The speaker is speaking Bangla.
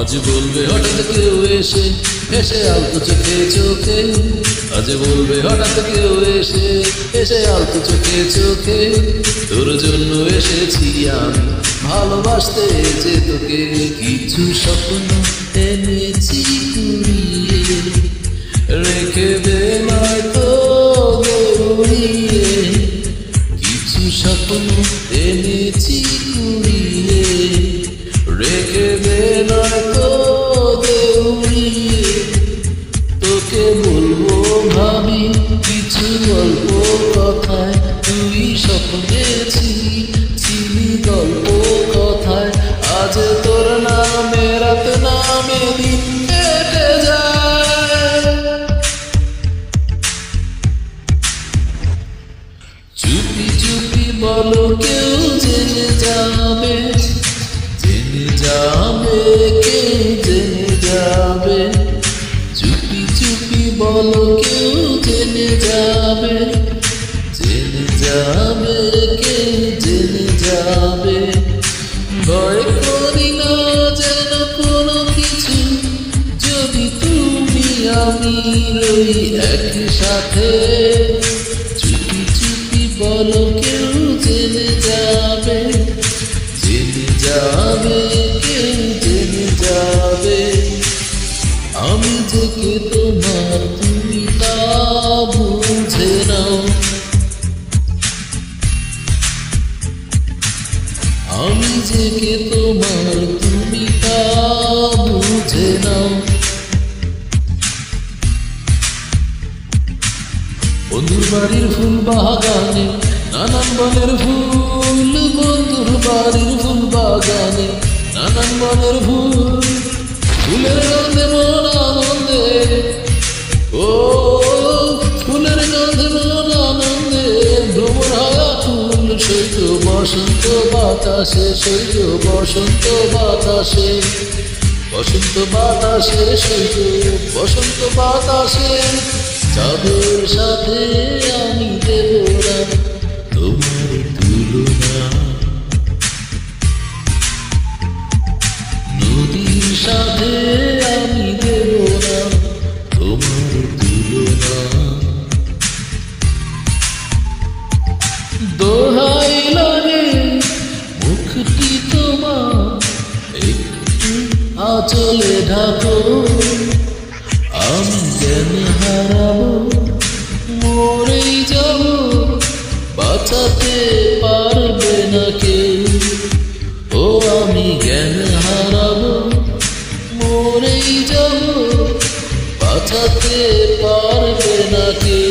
আজ বলবে হঠাৎ কেউ এসে এসে আলতো চোখে চোখে, আজ বলবে হঠাৎ কেউ এসে এসে আলতো চোখে চোখে, তোর জন্য এসেছি আমি ভালোবাসতে যে তোকে। কিছু স্বপ্ন এনেছি কুড়িয়ে, রেখে দে নয়তো উড়িয়ে। কিছু স্বপ্ন এনেছি কুড়িয়ে, রেখে দে নয়তো উড়িয়ে। তোকে বলবো ভাবি কিছু অল্প কথায়, তুই স্বপ্নে ছিলি গল্প কথায়। আজ তোর নামে রাত নামে দিন কেটে যায়। চুপি চুপি বলো কেউ জেনে যাবে, জেনে যাবে কেউ জেনে যাবে। চুপি চুপি বলো কেউ জেনে যাবে, জেনে যাবে কেউ জেনে যাবে। ভয় করি না যেন কোনো কিছু, যদি তুমি আমি রই একসাথে। চুপি চুপি বলো কেউ জেনে যাবে, জেনে যাবে কেউ জেনে যাবে। আমি যে কে তোমার তুমি তা বুঝে নাও, আমি যে কে তোমার তুমি তা বুঝে নাও। বন্ধুর বাড়ির ফুল বাগানে নানান বনের ফুল, বন্ধুর বাড়ির ফুল বাগানে নানান বনের ফুল। ফুলের গন্ধে মন আনন্দে, ও ফুলের গন্ধে মন আনন্দে ভ্রমণ হয় ফুল। সৈত বসন্ত বাতাসে, সৈত বসন্ত বাতাসে, বসন্ত বাতাসে সৈত বসন্ত বাতাসে। চাঁদের সাথে আমি দেব না তোমার তুলনা, নদীর সাথে আমি দেব না তোমার তুলনা। দোহাই লাগে মুখটি তোমার একটু আঁচলে ঢাকো, আমি জ্ঞান হারাবো মরেই যাব, বাঁচাতে পারবে না কেউ। ও আমি জ্ঞান হারাবো মরেই যাব, বাঁচাতে পারবে না কেউ।